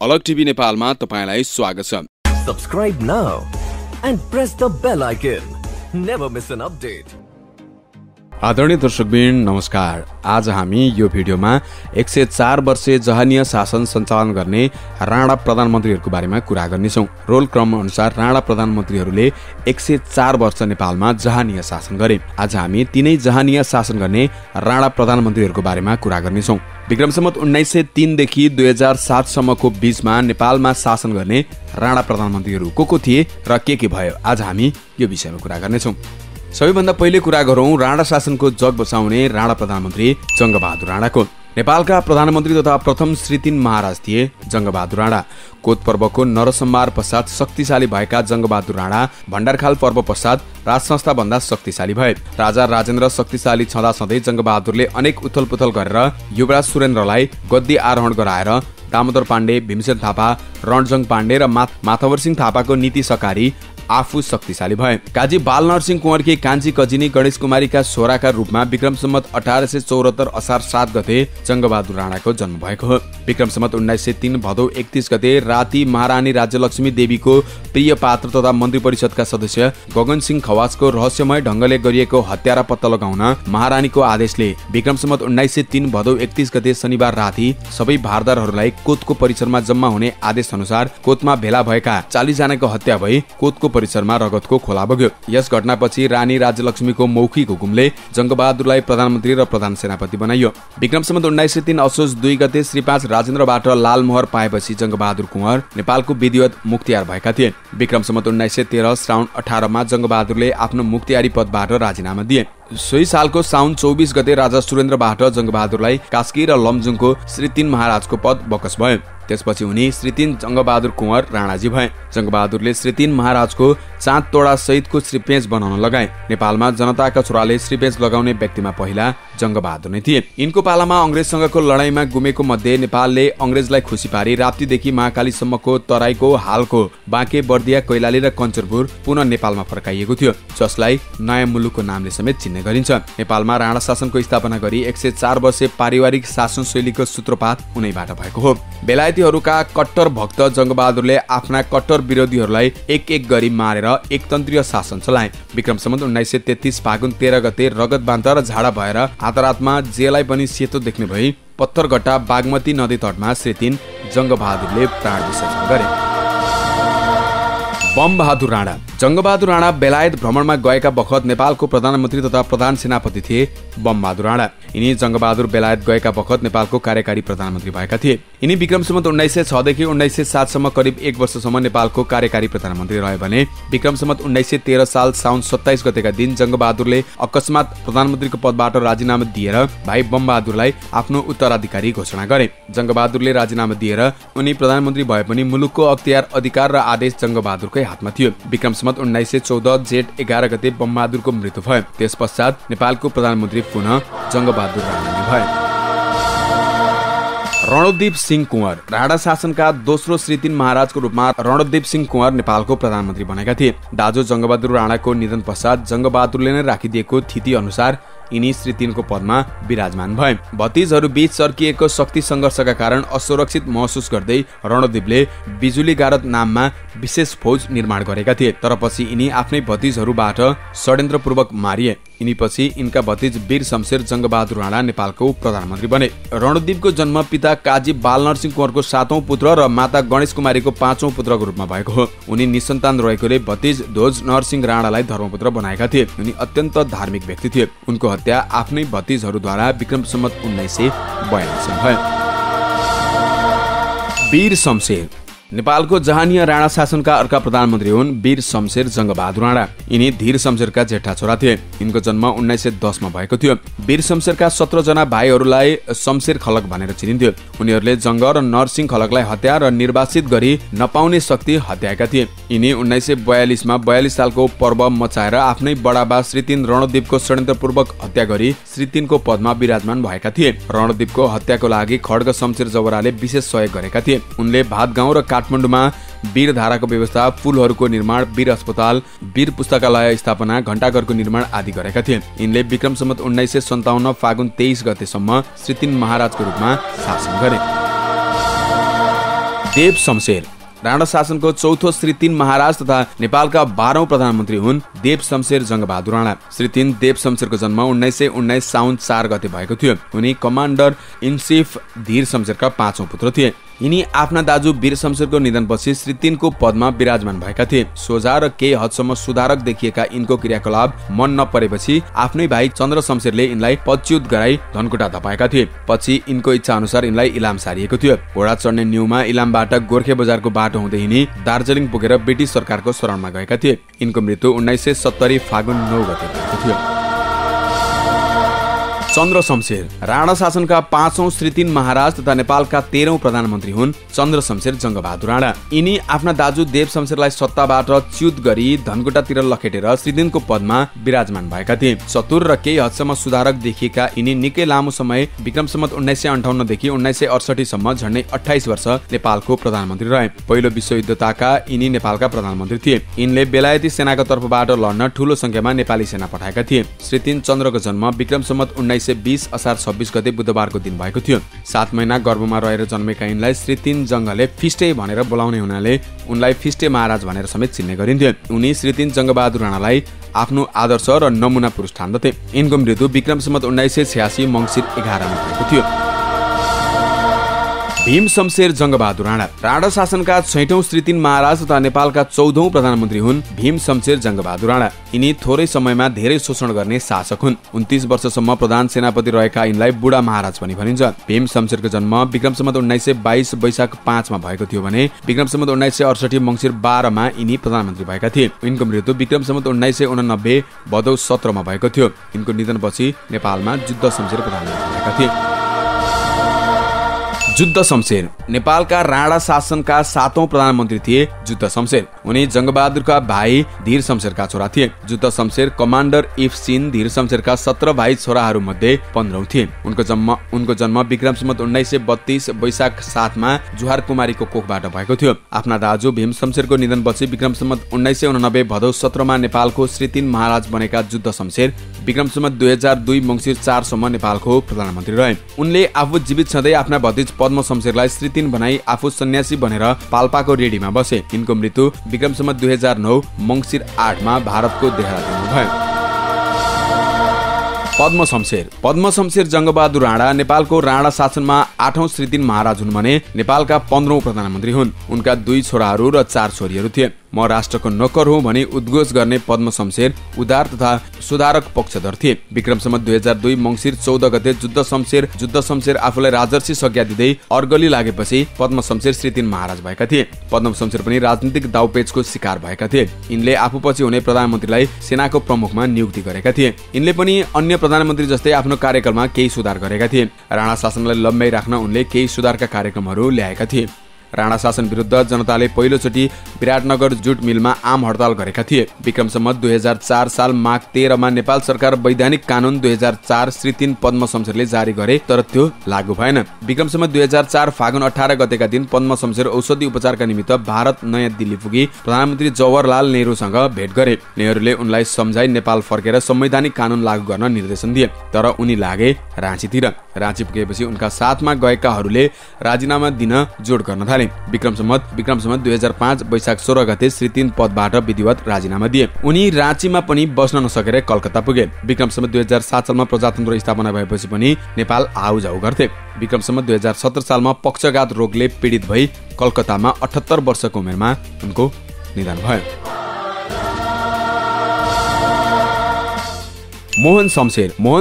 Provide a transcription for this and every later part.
झलक टिभी नेपालमा तपाईलाई स्वागत छ। Subscribe now and press the bell icon. Never miss an update. आदरणीय दर्शकबिन नमस्कार। आज हामी यो भिडियोमा 104 वर्षे जहानिया शासन सञ्चालन गर्ने राणा प्रधानमन्त्रीहरूको बारेमा कुरा गर्नेछौँ। रोल क्रम अनुसार राणा प्रधानमन्त्रीहरूले 104 वर्ष नेपालमा जहानिया शासन गरे। आज हामी तीनै जहानिया शासन गर्ने राणा प्रधानमन्त्रीहरूको बारेमा कुरा गर्नेछौँ। विक्रम सम्वत 1903 देखि 2007 सम्मको बीचमा नेपालमा शासन गर्ने राणा प्रधानमन्त्रीहरू को थिए र के भयो, आज हामी यो विषयमा कुरा गर्नेछौँ। सबैभन्दा पहिले कुरा गरौँ राणा शासनको जग बचाउने राणा प्रधानमन्त्री जङ्गबहादुर राणाको। नेपालका प्रधानमन्त्री तथा प्रथम श्री 3 महाराज थिए जङ्गबहादुर राणा। कोत पर्वको नरसंहार पश्चात शक्तिशाली भएका जङ्गबहादुर राणा भण्डारखाल पर्व पश्चात राजसंस्था भन्दा शक्तिशाली भए। राजा राजेन्द्र शक्तिशाली छँदाछँदै जङ्गबहादुरले अनेक उथलपुथल गरेर युवराज सुरेन्द्रलाई गद्दी आरोहण गराएर दामोदर पाण्डे, भीमसेन थापा, रणजङ पाण्डे र माथवर सिंह थापाको नीति सकारी आफू शक्तिशाली भए। काजी बालनरसिंह कुँवरकी कान्छी कजिनी गणेश कुमारीका छोराका रूपमा विक्रम सम्वत 1874 असार 7 गते जङ्गबहादुर राणाको जन्म भएको हो। विक्रम सम्वत 1903 भदौ 31 गते राति महारानी राज्यलक्ष्मी देवीको प्रिय पात्र तथा मन्त्री परिषदका सदस्य गगन सिंह खवासको रहस्यमय ढङ्गले गरिएको हत्या र पत्ता लगाउन महारानीको आदेशले विक्रम सम्वत 1903 भदौ 31 गते शनिबार राति सबै भारदारहरूलाई कोतको परिसरमा जम्मा हुने आदेश अनुसार कोतमा भेला भएका 40 जनाको हत्या भई कोतको परिसरमा रगतको खोला बग्यो। यस घटनापछि रानी राज्यलक्ष्मीको मौखिक हुकुमले जङ्गबहादुरलाई प्रधानमन्त्री र प्रधान सेनापति बनाइयो। विक्रम सम्वत 1903 असोज 2 गते श्री 5 राजेन्द्रबाट लालमोहर पाएपछि जङ्गबहादुर कुँवर नेपालको विधिवत मुख्तियार भएका थिए। विक्रम सम्वत 1913 श्रावण 18 मा जङ्गबहादुरले आफ्नो मुख्तियारी पदबाट राजीनामा दिए। सोही सालको साउन 24 गते राजा सुरेन्द्रबाट जङ्गबहादुरलाई कास्की र लमजुङको श्री 3 महाराजको पद बकस भयो। त्यसपछि उनी श्री 3 जङ्गबहादुर कुँवर राणाजी भए। जङ्गबहादुरले श्री 3 महाराजको चाँद तोडा सहितको श्रीपेच बनाउन लगाए। नेपालमा जनताका छोराले श्रीपेच लगाउने व्यक्तिमा पहिला जङ्गबहादुर नै थिए। यिनको पालामा अंग्रेजसँगको लडाईँमा गुमेको मध्ये नेपालले अंग्रेजलाई खुसी पारी राप्तीदेखि महाकालीसम्मको तराईको हालको बाँके, बर्दिया, कैलाली र कञ्चरपुर पुनः नेपालमा फर्काइएको थियो, जसलाई नयाँ मुलुकको नामले समेत चिन्ने गरिन्छ। नेपालमा राणा शासनको स्थापना गरी 104 वर्षे पारिवारिक शासन शैलीको सूत्रपात उनैबाट भएको हो। बेलायतीहरूका कट्टर भक्त जङ्गबहादुरले आफ्ना कट्टर विरोधीहरूलाई एक गरी मारेर एकतन्त्रीय शासन चलाए। विक्रम सम्वत 1933 फागुन 13 गते रगत बान्त र झाडा भएर आतरातमा जेलाई पनि सेतो देख्ने भई पत्थरघट्टा बागमती नदी तटमा श्री 3 जङ्गबहादुरले प्राण विसर्जन गरे। बमबहादुर राणा। जङ्गबहादुर राणा बेलायत भ्रमणमा गएका बखत नेपालको प्रधानमन्त्री तथा प्रधान सेनापति थिए बमबहादुर राणा। यिनी जङ्गबहादुर बेलायत गएका बखत नेपालको कार्यकारी प्रधानमन्त्री भएका थिए। यिनी विक्रम सम्वत 1906 देखि 1907 सम्म करिब 1 वर्षसम्म नेपालको कार्यकारी प्रधानमन्त्री रहे भने विक्रम सम्वत 1913 साल साउन 27 गतेका दिन जङ्गबहादुरले अकस्मात प्रधानमन्त्रीको पदबाट राजीनामा दिएर भाइ बमबहादुरलाई आफ्नो उत्तराधिकारी घोषणा गरे। जङ्गबहादुरले राजीनामा दिएर उनी प्रधानमन्त्री भए पनि मुलुकको अख्तियार, अधिकार र आदेश जङ्गबहादुरकै हातमा थियो। विक्रम सम्वत 1914 जेठ 11 गते बमबहादुरको मृत्यु भयो। त्यस पश्चात नेपालको प्रधानमन्त्री पुनः जङ्गबहादुर राणा नै भए। रणोद्दीप सिंह कुँवर। राणा शासनका दोस्रो श्री 3 महाराजको रूपमा रणोद्दीप सिंह कुँवर नेपालको प्रधानमन्त्री बनेका थिए। दाजु जङ्गबहादुर राणाको निधन पश्चात जङ्गबहादुरले नै राखिदिएको तिथि अनुसार यिनी श्री 3 को पदमा विराजमान भए। भतिजहरू बीच सर्किएको शक्ति संघर्षका कारण असुरक्षित महसुस गर्दै रणोद्दीपले बिजुली गारद नाममा विशेष फौज निर्माण गरेका थिए, तर पछि यिनी आफ्नै भतिजहरूबाट षड्यन्त्रपूर्वक मारिए। यिनी पछि यिनका भतिज वीर शमशेर जङ्गबहादुर राणा नेपालको प्रधानमन्त्री बने। रणोद्दीपको जन्म पिता काजी बालनरसिंह कुँवरको 7औं पुत्र र माता गणेश कुमारीको 5औं पुत्रको रूपमा भएको हो। उनी निसन्तान रहेकोले भतिज ध्वज नरसिंह राणालाई धर्मपुत्र बनाएका थिए। उनी अत्यन्त धार्मिक व्यक्ति थिए। उनको हत्या आफ्नै भतिजहरूद्वारा विक्रम सम्वत 1942 मा भयो। वीर शमशेर। नेपालको जहानिया राणा शासनका अर्का प्रधानमन्त्री हुन् वीर शमशेर जङ्गबहादुर राणा। यिनी धीर शमशेरका जेठा छोरा थिए। यिनको जन्म 1910 मा भएको थियो। वीर शमशेरका 17 जना भाइहरूलाई शमशेर खलक भनेर चिनिन्थ्यो। उनीहरूले जङ्ग र नरसिंह खलकलाई हत्या र निर्वासित गरी नपाउने शक्ति हत्याएका थिए। यिनी 1942 मा 42 सालको पर्व मचाएर आफ्नै बडाबा श्री 3 रणोद्दीपको षड्यन्त्रपूर्वक हत्या गरी श्री 3 को पदमा विराजमान भएका थिए। रणोद्दीपको हत्याको लागि खड्ग शमशेर जवराले विशेष सहयोग गरेका थिए। उनले भातगाउँ र काठमाडौँमा वीर धाराको व्यवस्था, पुलहरूको निर्माण, वीर अस्पताल, वीर पुस्तकालय स्थापना, घण्टाघरको निर्माण आदि गरेका थिए। यिनले विक्रम सम्वत 1957 फागुन 23 गतेसम्म श्री 3 महाराजको रूपमा शासन गरे। देव शमशेर राणा शासनको चौथो श्री 3 महाराज तथा नेपालका 12औं प्रधानमन्त्री हुन् देव शमशेर जङ्गबहादुर राणा। श्री 3 देव शमशेरको जन्म 1919 साउन 4 गते भएको थियो। उनी कमान्डर इन चिफ धीर शमशेरका 5औं पुत्र थिए। यिनी आफ्ना दाजु वीर शमशेरको निधनपछि श्री 3 को पदमा विराजमान भएका थिए। सोझा र केही हदसम्म सुधारक देखिएका यिनको क्रियाकलाप मन नपरेपछि आफ्नै भाइ चन्द्र शमशेरले यिनलाई पदच्युत गराई धनकुटा धपाएका थिए। पछि यिनको इच्छा अनुसार यिनलाई इलाम सारिएको थियो। घोडा चढ्ने न्युमा इलामबाट गोर्खे बजारको बाटो हुँदै हिँडी दार्जिलिङ पुगेर ब्रिटिस सरकारको शरणमा गएका थिए। यिनको मृत्यु 1970 फागुन 9 गते भएको थियो। चन्द्र शमशेर राणा शासनका 5औं श्री 3 महाराज तथा नेपालका 13औं प्रधानमन्त्री हुन् चन्द्र शमशेर जङ्गबहादुर राणा। यिनी आफ्ना दाजु देव शमशेरलाई सत्ताबाट च्युत गरी धनकुटातिर लखेटेर श्री 3 को पदमा विराजमान भएका थिए। चतुर र केही हदसम्म सुधारक देखिएका यिनी निकै लामो समय विक्रम सम्वत 1958 देखि 1968 सम्म झन्डै 28 वर्ष नेपालको प्रधानमन्त्री रहे। पहिलो विश्वयुद्धताका यिनी नेपालका प्रधानमन्त्री थिए। यिनले बेलायती सेनाको तर्फबाट लड्न ठूलो संख्यामा नेपाली सेना पठाएका थिए। श्री 3 चन्द्रको जन्म विक्रम सम्वत 1920 असार 26 गते बुधबारको दिन भएको थियो। 7 महिना गर्भमा रहेर जन्मेका यिनलाई श्री 3 जङ्गले फिस्टे भनेर बोलाउने हुनाले उनलाई फिस्टे महाराज भनेर समेत चिन्ने गरिन्थ्यो। उनी श्री 3 जङ्गबहादुर राणालाई आफ्नो आदर्श र नमुना पुरुष ठान्दथे। यिनको मृत्यु विक्रम सम्वत 1986 मङ्सिर 11 मा भएको थियो। भीम शमशेर जङ्गबहादुर राणा राणा शासनका 6औं श्री 3 महाराज तथा नेपालका 14औं प्रधानमन्त्री हुन् भीम शमशेर जङ्गबहादुर राणा। यिनी थोरै समयमा धेरै शोषण गर्ने शासक हुन्। 29 वर्षसम्म प्रधान सेनापति रहेका यिनलाई बुढा महाराज पनि भनिन्छ। भीम शमशेरको जन्म विक्रम सम्वत 1922 वैशाख 5 मा भएको थियो भने विक्रम सम्वत 1968 मङ्सिर 12 मा यिनी प्रधानमन्त्री भएका थिए। यिनको मृत्यु विक्रम सम्वत 1989 भदौ 17 मा भएको थियो। यिनको निधनपछि नेपालमा जुद्ध शमशेर प्रधानमन्त्री भएका थिए। जुद्ध शमशेर नेपालका राणा शासनका 7औं प्रधानमन्त्री थिए जुद्ध शमशेर। उनी जङ्गबहादुरका भाइ धीर शमशेरका छोरा थिए। जुद्ध शमशेर कमान्डर इफ सिन धीर शमशेरका 17 भाइ छोराहरू मध्ये 15औं थिए। उनको जन्म विक्रम सम्वत 1932 वैशाख 7 मा जुहार कुमारीको कोखबाट भएको थियो। आफ्ना दाजु भीम शमशेरको निधनपछि विक्रम सम्वत 1989 भदौ 17 मा नेपालको श्री 3 महाराज बनेका जुद्ध शमशेर विक्रम सम्वत 2002 मङ्सिर 4 सम्म नेपालको प्रधानमन्त्री रहे। उनले आफू जीवित छँदै आफ्ना भतिज पद्म शमशेरलाई श्री 3 बनाई आफू सन्यासी बनेर पाल्पाको रेडीमा बसे। यिनको मृत्यु विक्रम सम्वत 2009 मङ्सिर 8 मा भारतको देहरादूनमा भयो। पद्म शमशेर जङ्गबहादुर राणा नेपालको राणा शासनमा 8औं श्री 3 महाराज हुन् भने नेपालका 15औं प्रधानमन्त्री हुन्। उनका 2 छोराहरू र 4 छोरीहरू थिए। म राष्ट्रको नोकर हुँ भनी उद्घोष गर्ने पद्म शमशेर उदार तथा सुधारक पक्षधर थिए। विक्रम सम्वत 2002 मङ्सिर 14 गते जुद्ध शमशेर आफूलाई राजर्षि संज्ञा दिँदै अर्गली लागेपछि पद्म शमशेर श्री 3 महाराज भएका थिए। पद्म शमशेर पनि राजनीतिक दाउपेचको शिकार भएका थिए। यिनले आफूपछि हुने प्रधानमन्त्रीलाई सेनाको प्रमुखमा नियुक्ति गरेका थिए। यिनले पनि अन्य प्रधानमन्त्री जस्तै आफ्नो कार्यकालमा केही सुधार गरेका थिए। राणा शासनलाई लम्ब्याइ राख्न उनले केही सुधारका कार्यक्रमहरू ल्याएका थिए। राणा शासन विरुद्ध जनताले पहिलोचोटि विराटनगर जुट मिलमा आम हडताल गरेका थिए। विक्रम सम्वत 2004 साल माघ 13 मा नेपाल सरकार वैधानिक कानून 2004 श्री 3 पद्म शमशेरले जारी गरे तर त्यो लागू भएन। विक्रम सम्वत 2004 फागुन 18 गतेका दिन पद्म शमशेर औषधि उपचारका निमित्त भारत नयाँ दिल्ली पुगी प्रधानमन्त्री जवाहरलाल नेहरूसँग भेट गरे। नेहरूले उनलाई सम्झाई नेपाल फर्केर संवैधानिक कानून लागू गर्न निर्देशन दिए। तर उनी लागे राँचीतिर। राँची पुगेपछि उनका साथमा गएकाहरूले राजीनामा दिन जोड गर्न थाले। विक्रम सम्वत 2005 वैशाख 16 गते श्री 3 पदबाट विधिवत राजीनामा दिए। उनी राँचीमा पनि बस्न नसकेर कलकत्ता पुगे। विक्रम सम्वत 2007 सालमा प्रजातन्त्र स्थापना भएपछि पनि नेपाल आउजाउ गर्थे। विक्रम सम्वत 2017 सालमा पक्षघात रोगले पीडित भई कलकत्तामा 78 वर्षको उमेरमा उनको निधन भयो। मोहन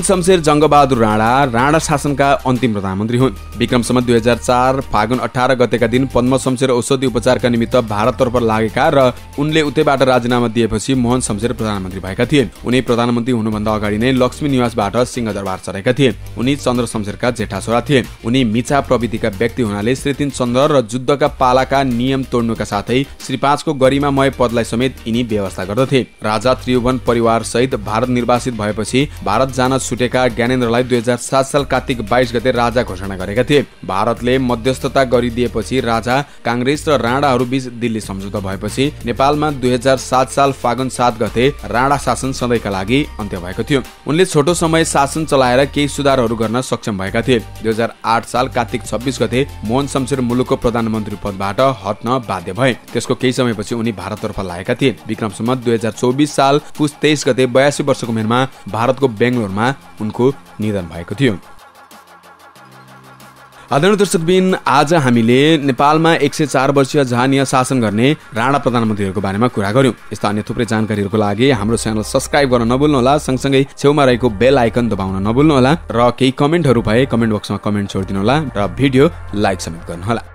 शमशेर जङ्गबहादुर राणा शासनका अन्तिम प्रधानमन्त्री हुन्। विक्रम सम्वत 2004 फागुन 18 गतेका दिन पद्म शमशेर औषधि उपचारका निमित्त भारततर्फ लागेका र उनले उतैबाट राजीनामा दिएपछि मोहन शमशेर प्रधानमन्त्री भएका थिए। उनी प्रधानमन्त्री हुनुभन्दा अगाडि नै लक्ष्मी निवासबाट सिंहदरबार चढेका थिए। उनी चन्द्र शमशेरका जेठा छोरा थिए। उनी मिछा प्रवृत्तिका व्यक्ति हुनाले श्री 3 चन्द्र र जुद्धका पालाका नियम तोड्नुका साथै श्री 5 को गरिमामय पदलाई समेत यिनी व्यवस्था गर्दथे। राजा त्रिभुवन परिवार सहित भारत निर्वासित भएपछि भएपछि भारत जान छुटेका ज्ञानेन्द्रलाई 2007 साल कार्तिक 22 गते राजा घोषणा गरेका थिए। भारतले मध्यस्थता गरिदिएपछि राजा, कांग्रेस र राणाहरू बीच दिल्ली सम्झौता भएपछि नेपालमा 2007 साल फागुन 7 गते राणा शासन सधैँका लागि अन्त्य भएको थियो। उनले छोटो समय शासन चलाएर केही सुधारहरू गर्न सक्षम भएका थिए। 2008 साल कार्तिक 26 गते मोहन शमशेर मुलुकको प्रधानमन्त्री पदबाट हट्न बाध्य भए। त्यसको केही समयपछि उनी भारततर्फ लागेका थिए। विक्रम सम्वत 2024 साल पुस 23 गते 82 वर्षको उमेरमा भारतको बेंगलोरमा उनको निधन भएको थियो। आदरणीय दर्शकबिन, आज हामीले नेपालमा 104 वर्षीय जहानिया शासन गर्ने राणा प्रधानमन्त्रीहरूको बारेमा कुरा गर्यौं। यस्ता अन्य थुप्रै जानकारीहरूको लागि हाम्रो च्यानल सब्स्क्राइब गर्न नभुल्नुहोला, सँगसँगै छेउमा रहेको बेल आइकन दबाउन नभुल्नुहोला र केही कमेन्टहरू भए कमेन्ट बक्समा कमेन्ट छोडिदिनुहोला र भिडियो लाइक समेत गर्नुहोला।